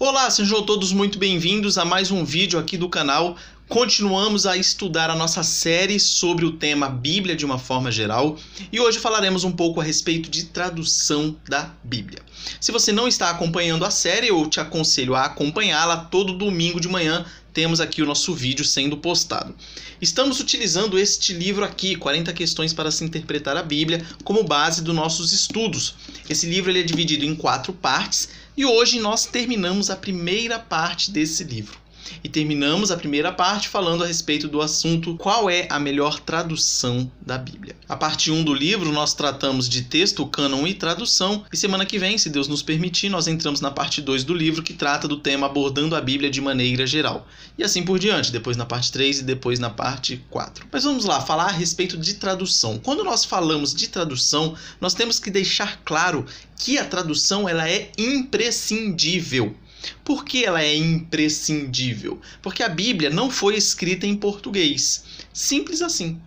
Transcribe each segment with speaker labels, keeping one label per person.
Speaker 1: Olá, sejam todos muito bem-vindos a mais um vídeo aqui do canal. Continuamos a estudar a nossa série sobre o tema Bíblia de uma forma geral e hoje falaremos um pouco a respeito de tradução da Bíblia. Se você não está acompanhando a série, eu te aconselho a acompanhá-la. Todo domingo de manhã temos aqui o nosso vídeo sendo postado. Estamos utilizando este livro aqui, 40 questões para se interpretar a Bíblia, como base dos nossos estudos. Esse livro ele é dividido em 4 partes e hoje nós terminamos a primeira parte desse livro. E terminamos a primeira parte falando a respeito do assunto qual é a melhor tradução da Bíblia. A parte 1 do livro nós tratamos de texto, cânon e tradução. E semana que vem, se Deus nos permitir, nós entramos na parte 2 do livro que trata do tema abordando a Bíblia de maneira geral. E assim por diante, depois na parte 3 e depois na parte 4. Mas vamos lá, falar a respeito de tradução. Quando nós falamos de tradução, nós temos que deixar claro que a tradução ela é imprescindível. Por que ela é imprescindível? Porque a Bíblia não foi escrita em português. Simples assim.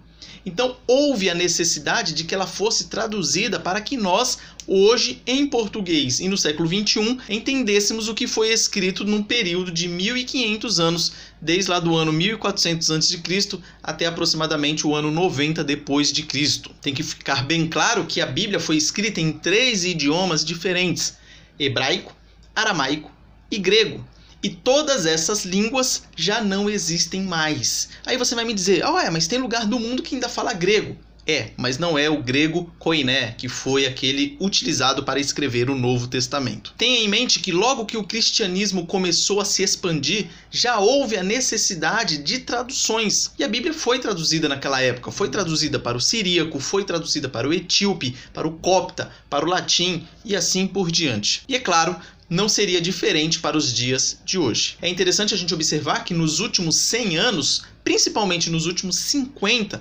Speaker 1: Então, houve a necessidade de que ela fosse traduzida para que nós, hoje, em português e no século XXI, entendêssemos o que foi escrito num período de 1500 anos, desde lá do ano 1400 a.C. até aproximadamente o ano 90 depois de Cristo. Tem que ficar bem claro que a Bíblia foi escrita em 3 idiomas diferentes: hebraico, aramaico e grego. E todas essas línguas já não existem mais. Aí você vai me dizer, mas tem lugar do mundo que ainda fala grego. Mas não é o grego koiné, que foi aquele utilizado para escrever o Novo Testamento. Tenha em mente que logo que o cristianismo começou a se expandir, já houve a necessidade de traduções. E a Bíblia foi traduzida naquela época. Foi traduzida para o siríaco, foi traduzida para o etíope, para o copta, para o latim e assim por diante. E é claro, não seria diferente para os dias de hoje. É interessante a gente observar que nos últimos 100 anos, principalmente nos últimos 50,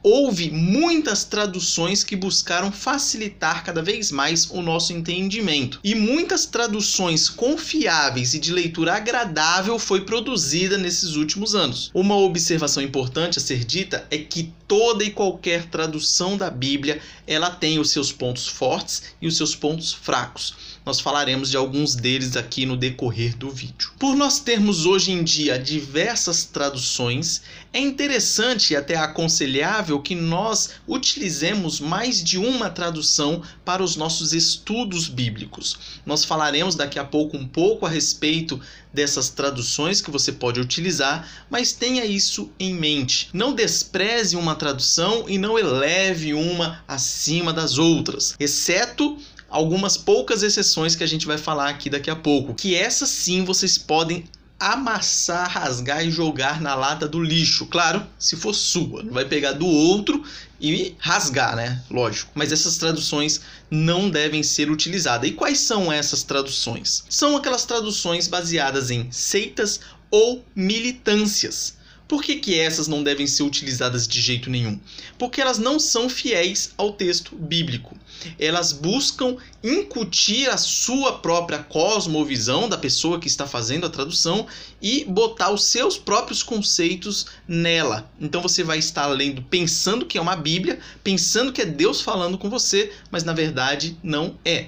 Speaker 1: houve muitas traduções que buscaram facilitar cada vez mais o nosso entendimento. E muitas traduções confiáveis e de leitura agradável foi produzida nesses últimos anos. Uma observação importante a ser dita é que toda e qualquer tradução da Bíblia, ela tem os seus pontos fortes e os seus pontos fracos. Nós falaremos de alguns deles aqui no decorrer do vídeo. Por nós termos hoje em dia diversas traduções, é interessante e até aconselhável que nós utilizemos mais de uma tradução para os nossos estudos bíblicos. Nós falaremos daqui a pouco um pouco a respeito dessas traduções que você pode utilizar, mas tenha isso em mente. Não despreze uma tradução e não eleve uma acima das outras, exceto algumas poucas exceções que a gente vai falar aqui daqui a pouco, que essas sim vocês podem amassar, rasgar e jogar na lata do lixo. Claro, se for sua, não vai pegar do outro e rasgar, né? Lógico. Mas essas traduções não devem ser utilizadas. E quais são essas traduções? São aquelas traduções baseadas em seitas ou militâncias. Por que essas não devem ser utilizadas de jeito nenhum? Porque elas não são fiéis ao texto bíblico. Elas buscam incutir a sua própria cosmovisão da pessoa que está fazendo a tradução e botar os seus próprios conceitos nela. Então você vai estar lendo pensando que é uma Bíblia, pensando que é Deus falando com você, mas na verdade não é.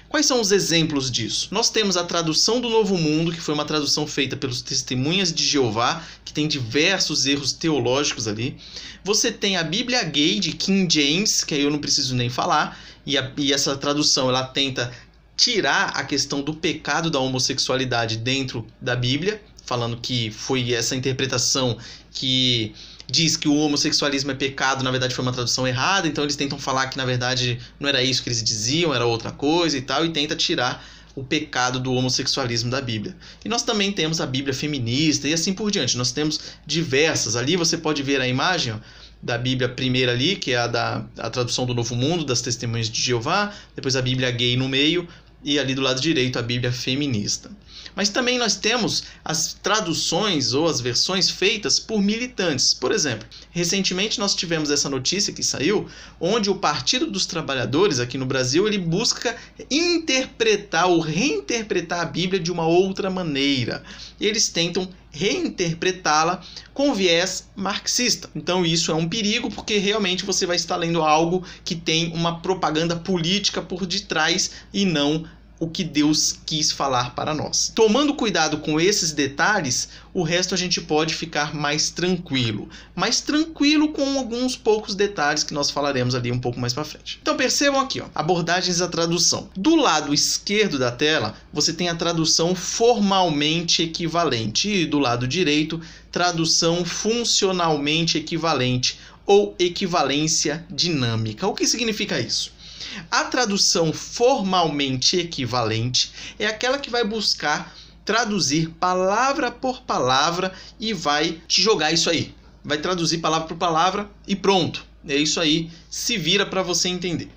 Speaker 1: Quais são os exemplos disso? Nós temos a tradução do Novo Mundo, que foi uma tradução feita pelos Testemunhas de Jeová, que tem diversos erros teológicos ali. Você tem a Bíblia Gay de King James, que aí eu não preciso nem falar, e essa tradução ela tenta tirar a questão do pecado da homossexualidade dentro da Bíblia, falando que foi essa interpretação que diz que o homossexualismo é pecado, na verdade foi uma tradução errada, então eles tentam falar que na verdade não era isso que eles diziam, era outra coisa e tal, e tenta tirar o pecado do homossexualismo da Bíblia. E nós também temos a Bíblia feminista e assim por diante, nós temos diversas. Ali você pode ver a imagem da Bíblia primeira ali, que é a tradução do Novo Mundo, das Testemunhas de Jeová, depois a Bíblia Gay no meio, e ali do lado direito a Bíblia feminista. Mas também nós temos as traduções ou as versões feitas por militantes. Por exemplo, recentemente nós tivemos essa notícia que saiu, onde o Partido dos Trabalhadores aqui no Brasil ele busca interpretar ou reinterpretar a Bíblia de uma outra maneira. Eles tentam reinterpretá-la com viés marxista. Então isso é um perigo, porque realmente você vai estar lendo algo que tem uma propaganda política por detrás e não o que Deus quis falar para nós. Tomando cuidado com esses detalhes, o resto a gente pode ficar mais tranquilo. Mais tranquilo com alguns poucos detalhes que nós falaremos ali um pouco mais para frente. Então percebam aqui, ó, abordagens da tradução. Do lado esquerdo da tela, você tem a tradução formalmente equivalente. E do lado direito, tradução funcionalmente equivalente ou equivalência dinâmica. O que significa isso? A tradução formalmente equivalente é aquela que vai buscar traduzir palavra por palavra e vai te jogar isso aí. Vai traduzir palavra por palavra e pronto. É isso aí, se vira para você entender.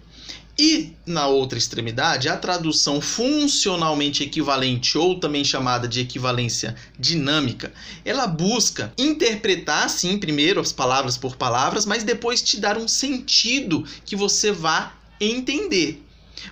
Speaker 1: E na outra extremidade, a tradução funcionalmente equivalente, ou também chamada de equivalência dinâmica, ela busca interpretar, sim, primeiro as palavras por palavras, mas depois te dar um sentido que você vá entender.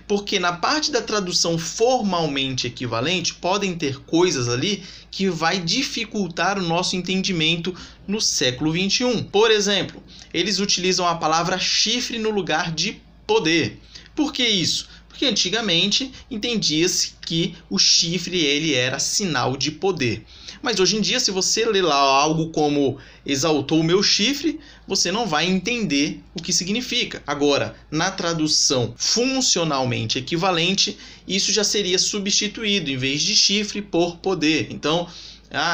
Speaker 1: Porque na parte da tradução formalmente equivalente, podem ter coisas ali que vai dificultar o nosso entendimento no século XXI. Por exemplo, eles utilizam a palavra chifre no lugar de poder. Por que isso? Porque antigamente entendia-se que o chifre ele era sinal de poder. Mas hoje em dia, se você ler lá algo como exaltou o meu chifre, você não vai entender o que significa. Agora, na tradução funcionalmente equivalente, isso já seria substituído, em vez de chifre, por poder. Então,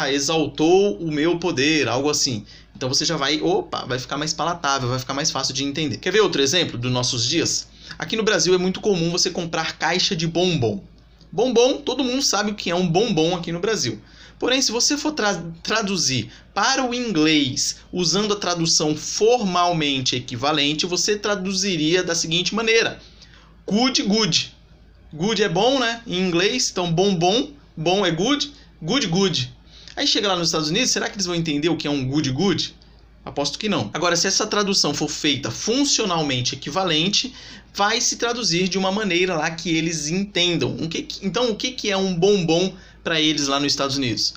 Speaker 1: exaltou o meu poder, algo assim. Então você já vai ficar mais palatável, vai ficar mais fácil de entender. Quer ver outro exemplo dos nossos dias? Aqui no Brasil é muito comum você comprar caixa de bombom. Bombom, todo mundo sabe o que é um bombom aqui no Brasil. Porém, se você for traduzir para o inglês usando a tradução formalmente equivalente, você traduziria da seguinte maneira: good, good. Good é bom, né? Em inglês, então bombom, bom é good, good, good. Aí chega lá nos Estados Unidos, será que eles vão entender o que é um good, good? Aposto que não. Agora, se essa tradução for feita funcionalmente equivalente, vai se traduzir de uma maneira lá que eles entendam. Então, o que é um bombom para eles lá nos Estados Unidos?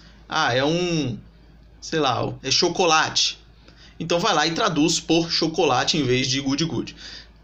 Speaker 1: É chocolate. Então vai lá e traduz por chocolate em vez de good, good.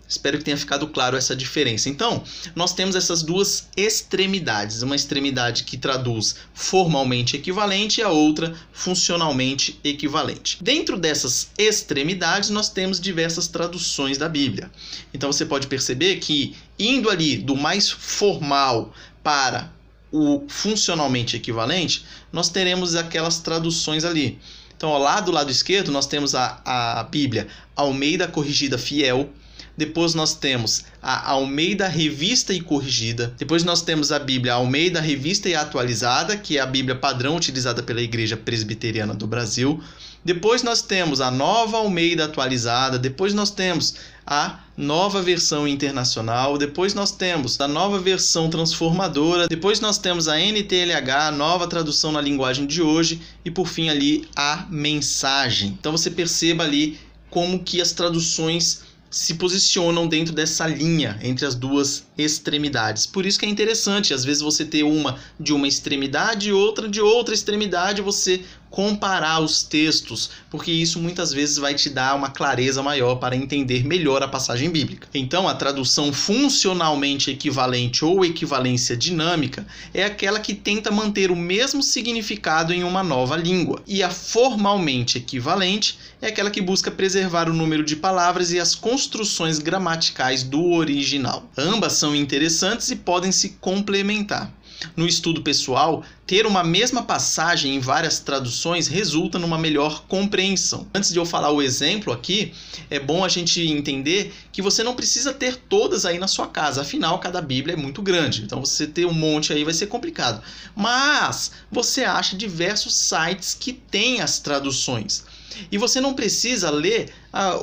Speaker 1: Espero que tenha ficado claro essa diferença. Então, nós temos essas duas extremidades. Uma extremidade que traduz formalmente equivalente e a outra funcionalmente equivalente. Dentro dessas extremidades, nós temos diversas traduções da Bíblia. Então, você pode perceber que, indo ali do mais formal para o funcionalmente equivalente, nós teremos aquelas traduções ali. Então, lá do lado esquerdo, nós temos a Bíblia Almeida Corrigida Fiel. Depois nós temos a Almeida Revista e Corrigida. Depois nós temos a Bíblia Almeida Revista e Atualizada, que é a Bíblia padrão utilizada pela Igreja Presbiteriana do Brasil. Depois nós temos a Nova Almeida Atualizada. Depois nós temos a Nova Versão Internacional. Depois nós temos a Nova Versão Transformadora. Depois nós temos a NTLH, Nova Tradução na Linguagem de Hoje. E por fim ali a Mensagem. Então você perceba ali como que as traduções se posicionam dentro dessa linha entre as duas extremidades. Por isso que é interessante, às vezes, você ter uma de uma extremidade e outra de outra extremidade, você comparar os textos, porque isso muitas vezes vai te dar uma clareza maior para entender melhor a passagem bíblica. Então, a tradução funcionalmente equivalente ou equivalência dinâmica é aquela que tenta manter o mesmo significado em uma nova língua. E a formalmente equivalente é aquela que busca preservar o número de palavras e as construções gramaticais do original. Ambas são interessantes e podem se complementar. No estudo pessoal, ter uma mesma passagem em várias traduções resulta numa melhor compreensão. Antes de eu falar o exemplo aqui, é bom a gente entender que você não precisa ter todas aí na sua casa, afinal cada Bíblia é muito grande, então você ter um monte aí vai ser complicado. Mas você acha diversos sites que têm as traduções. E você não precisa ler,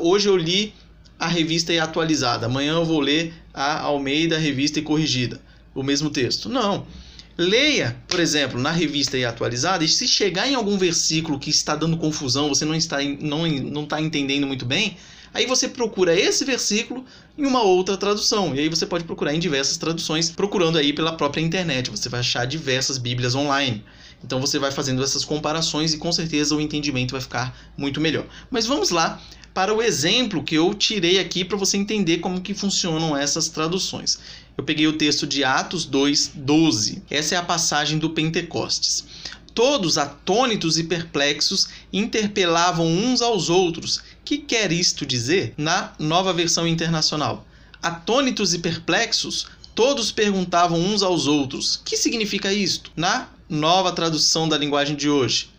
Speaker 1: hoje eu li a Revista e Atualizada, amanhã eu vou ler a Almeida Revista e Corrigida, o mesmo texto. Não. Leia, por exemplo, na Revista e Atualizada, e se chegar em algum versículo que está dando confusão, você não está entendendo muito bem, aí você procura esse versículo em uma outra tradução. E aí você pode procurar em diversas traduções, procurando aí pela própria internet. Você vai achar diversas Bíblias online. Então você vai fazendo essas comparações e com certeza o entendimento vai ficar muito melhor. Mas vamos lá para o exemplo que eu tirei aqui para você entender como que funcionam essas traduções. Eu peguei o texto de Atos 2:12. Essa é a passagem do Pentecostes. Todos, atônitos e perplexos, interpelavam uns aos outros. Que quer isto dizer? Na Nova Versão Internacional. Atônitos e perplexos, todos perguntavam uns aos outros. Que significa isto? Na Nova Tradução da Linguagem de hoje.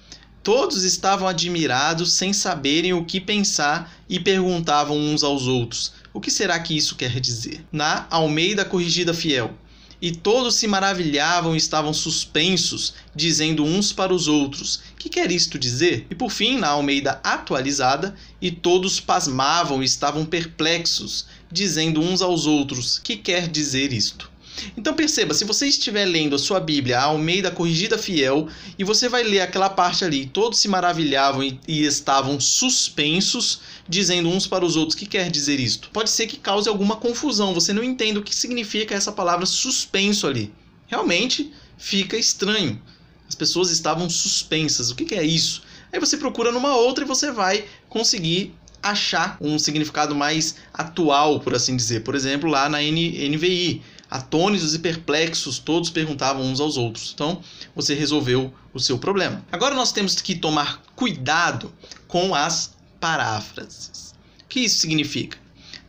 Speaker 1: Todos estavam admirados, sem saberem o que pensar, e perguntavam uns aos outros. O que será que isso quer dizer? Na Almeida Corrigida Fiel. E todos se maravilhavam e estavam suspensos, dizendo uns para os outros: que quer isto dizer? E por fim, na Almeida Atualizada, e todos pasmavam e estavam perplexos, dizendo uns aos outros: que quer dizer isto? Então perceba, se você estiver lendo a sua Bíblia, a Almeida Corrigida Fiel, e você vai ler aquela parte ali, todos se maravilhavam e estavam suspensos, dizendo uns para os outros, que quer dizer isto? Pode ser que cause alguma confusão, você não entende o que significa essa palavra suspenso ali. Realmente fica estranho. As pessoas estavam suspensas, o que é isso? Aí você procura numa outra e você vai conseguir achar um significado mais atual, por assim dizer. Por exemplo, lá na NVI. Atônitos e perplexos, todos perguntavam uns aos outros. Então, você resolveu o seu problema. Agora nós temos que tomar cuidado com as paráfrases. O que isso significa?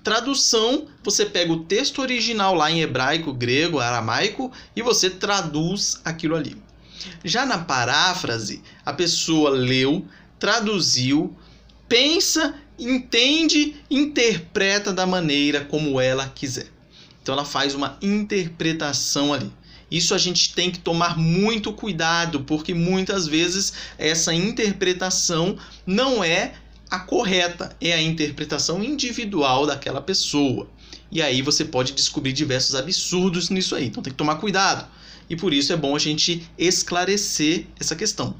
Speaker 1: Tradução, você pega o texto original lá em hebraico, grego, aramaico, e você traduz aquilo ali. Já na paráfrase, a pessoa leu, traduziu, pensa, entende, interpreta da maneira como ela quiser. Então ela faz uma interpretação ali. Isso a gente tem que tomar muito cuidado, porque muitas vezes essa interpretação não é a correta, é a interpretação individual daquela pessoa. E aí você pode descobrir diversos absurdos nisso aí. Então tem que tomar cuidado. E por isso é bom a gente esclarecer essa questão.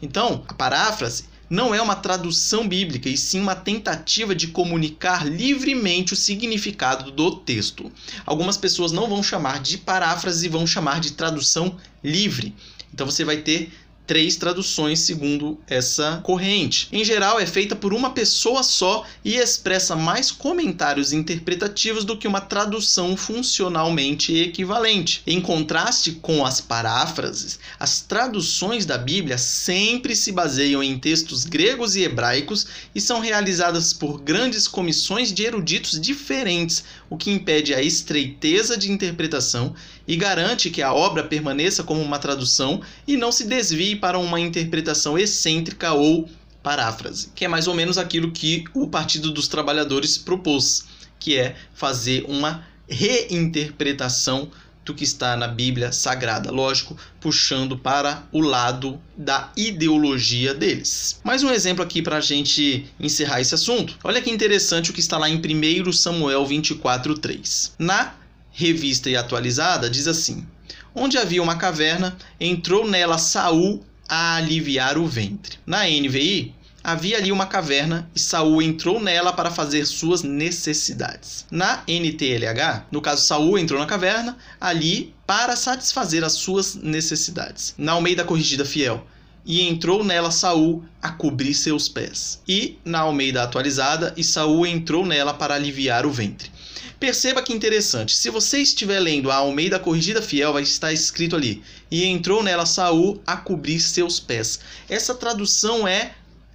Speaker 1: Então, a paráfrase não é uma tradução bíblica, e sim uma tentativa de comunicar livremente o significado do texto. Algumas pessoas não vão chamar de paráfrase, vão chamar de tradução livre. Então você vai ter 3 traduções segundo essa corrente. Em geral, é feita por uma pessoa só e expressa mais comentários interpretativos do que uma tradução funcionalmente equivalente. Em contraste com as paráfrases, as traduções da Bíblia sempre se baseiam em textos gregos e hebraicos e são realizadas por grandes comissões de eruditos diferentes, o que impede a estreiteza de interpretação e garante que a obra permaneça como uma tradução e não se desvie para uma interpretação excêntrica ou paráfrase, que é mais ou menos aquilo que o Partido dos Trabalhadores propôs, que é fazer uma reinterpretação do que está na Bíblia Sagrada, lógico, puxando para o lado da ideologia deles. Mais um exemplo aqui para a gente encerrar esse assunto. Olha que interessante o que está lá em 1 Samuel 24:3. Na Revista e Atualizada diz assim: onde havia uma caverna, entrou nela Saul a aliviar o ventre. Na NVI, havia ali uma caverna e Saul entrou nela para fazer suas necessidades. Na NTLH, no caso, Saul entrou na caverna ali para satisfazer as suas necessidades. Na Almeida Corrigida Fiel, e entrou nela Saul a cobrir seus pés. E na Almeida Atualizada, e Saul entrou nela para aliviar o ventre. Perceba que interessante, se você estiver lendo a Almeida Corrigida Fiel, vai estar escrito ali: e entrou nela Saul a cobrir seus pés. Essa tradução é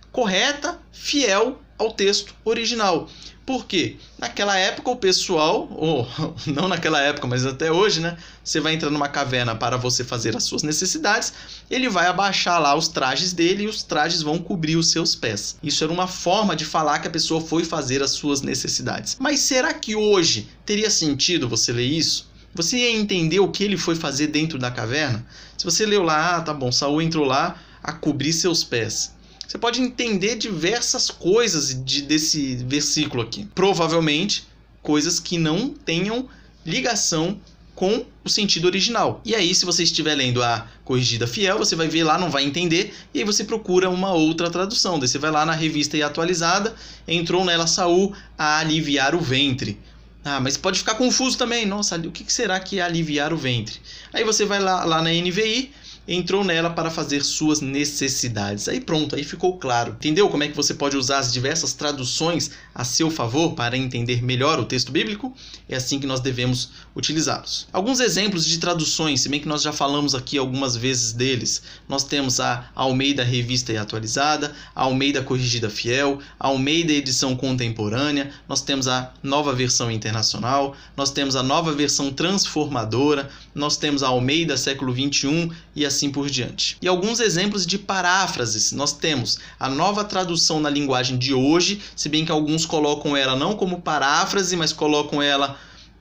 Speaker 1: correta, fiel ao texto original. Por quê? Naquela época o pessoal, ou não naquela época, mas até hoje, né? Você vai entrar numa caverna para você fazer as suas necessidades, ele vai abaixar lá os trajes dele e os trajes vão cobrir os seus pés. Isso era uma forma de falar que a pessoa foi fazer as suas necessidades. Mas será que hoje teria sentido você ler isso? Você ia entender o que ele foi fazer dentro da caverna? Se você leu lá, tá bom, Saul entrou lá a cobrir seus pés. Você pode entender diversas coisas desse versículo aqui. Provavelmente, coisas que não tenham ligação com o sentido original. E aí, se você estiver lendo a Corrigida Fiel, você vai ver lá, não vai entender, e aí você procura uma outra tradução. Daí você vai lá na Revista e Atualizada, entrou nela Saul a aliviar o ventre. Ah, mas pode ficar confuso também. Nossa, o que será que é aliviar o ventre? Aí você vai lá na NVI, entrou nela para fazer suas necessidades. Aí pronto, aí ficou claro. Entendeu como é que você pode usar as diversas traduções a seu favor para entender melhor o texto bíblico? É assim que nós devemos utilizá-los. Alguns exemplos de traduções, se bem que nós já falamos aqui algumas vezes deles. Nós temos a Almeida Revista e Atualizada, a Almeida Corrigida Fiel, a Almeida Edição Contemporânea, nós temos a Nova Versão Internacional, nós temos a Nova Versão Transformadora, nós temos a Almeida Século XXI e assim por diante. E alguns exemplos de paráfrases. Nós temos a Nova Tradução na Linguagem de Hoje, se bem que alguns colocam ela não como paráfrase, mas colocam ela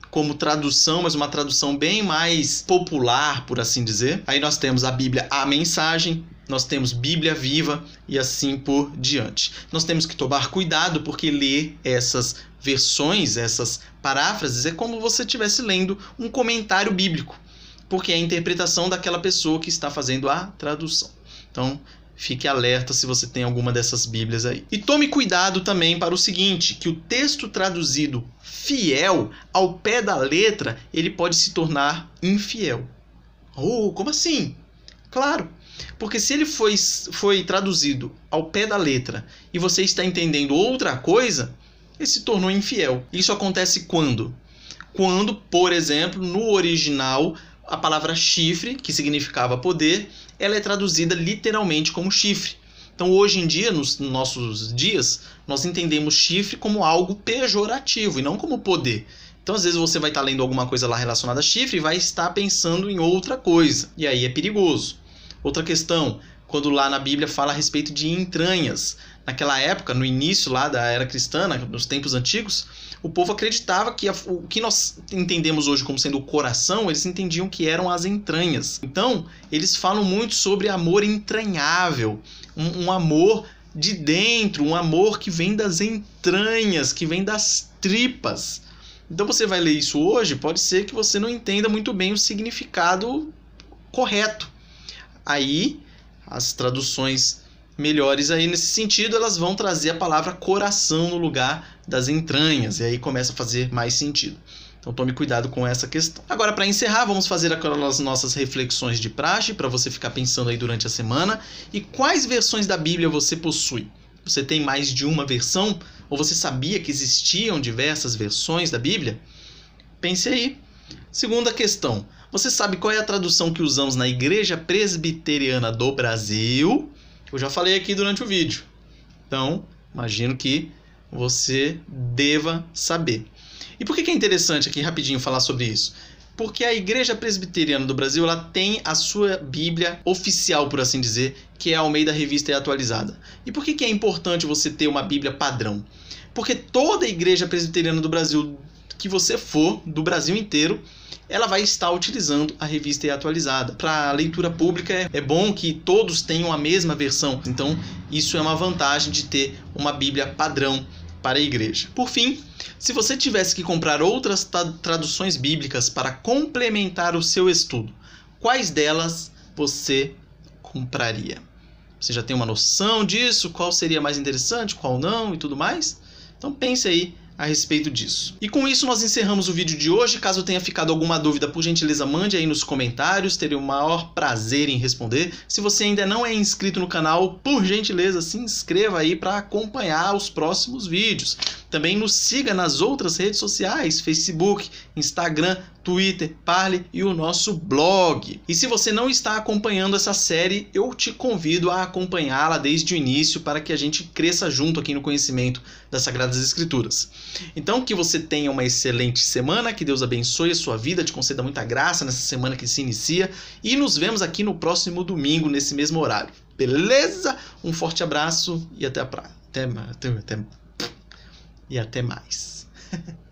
Speaker 1: como tradução, mas uma tradução bem mais popular, por assim dizer. Aí nós temos a Bíblia A Mensagem, nós temos Bíblia Viva e assim por diante. Nós temos que tomar cuidado porque ler essas versões, essas paráfrases, é como você estivesse lendo um comentário bíblico, porque é a interpretação daquela pessoa que está fazendo a tradução. Então, fique alerta se você tem alguma dessas bíblias aí. E tome cuidado também para o seguinte, que o texto traduzido fiel, ao pé da letra, ele pode se tornar infiel. Oh, como assim? Claro, porque se ele foi traduzido ao pé da letra e você está entendendo outra coisa, ele se tornou infiel. Isso acontece quando? Quando, por exemplo, no original, a palavra chifre, que significava poder, ela é traduzida literalmente como chifre. Então, hoje em dia, nos nossos dias, nós entendemos chifre como algo pejorativo e não como poder. Então, às vezes, você vai estar lendo alguma coisa lá relacionada a chifre e vai estar pensando em outra coisa. E aí é perigoso. Outra questão, quando lá na Bíblia fala a respeito de entranhas. Naquela época, no início lá da era cristã, nos tempos antigos, o povo acreditava que o que nós entendemos hoje como sendo o coração, eles entendiam que eram as entranhas. Então, eles falam muito sobre amor entranhável, um amor de dentro, um amor que vem das entranhas, que vem das tripas. Então, você vai ler isso hoje, pode ser que você não entenda muito bem o significado correto. Aí, as traduções melhores aí nesse sentido, elas vão trazer a palavra coração no lugar das entranhas, e aí começa a fazer mais sentido. Então tome cuidado com essa questão. Agora, para encerrar, vamos fazer aquelas nossas reflexões de praxe, para você ficar pensando aí durante a semana. E quais versões da Bíblia você possui? Você tem mais de uma versão? Ou você sabia que existiam diversas versões da Bíblia? Pense aí. Segunda questão, você sabe qual é a tradução que usamos na Igreja Presbiteriana do Brasil? Eu já falei aqui durante o vídeo. Então, imagino que você deva saber. E por que é interessante aqui rapidinho falar sobre isso? Porque a Igreja Presbiteriana do Brasil ela tem a sua Bíblia oficial, por assim dizer, que é a Almeida Revista e Atualizada. E por que é importante você ter uma Bíblia padrão? Porque toda a Igreja Presbiteriana do Brasil que você for, do Brasil inteiro, ela vai estar utilizando a Revista e Atualizada. Para a leitura pública é bom que todos tenham a mesma versão. Então, isso é uma vantagem de ter uma Bíblia padrão para a igreja. Por fim, se você tivesse que comprar outras traduções bíblicas para complementar o seu estudo, quais delas você compraria? Você já tem uma noção disso? Qual seria mais interessante, qual não e tudo mais? Então pense aí a respeito disso. E com isso nós encerramos o vídeo de hoje. Caso tenha ficado alguma dúvida, por gentileza, mande aí nos comentários. Terei o maior prazer em responder. Se você ainda não é inscrito no canal, por gentileza, se inscreva aí para acompanhar os próximos vídeos. Também nos siga nas outras redes sociais, Facebook, Instagram, Twitter, Parler e o nosso blog. E se você não está acompanhando essa série, eu te convido a acompanhá-la desde o início para que a gente cresça junto aqui no conhecimento das Sagradas Escrituras. Então, que você tenha uma excelente semana, que Deus abençoe a sua vida, te conceda muita graça nessa semana que se inicia e nos vemos aqui no próximo domingo, nesse mesmo horário. Beleza? Um forte abraço e até mais.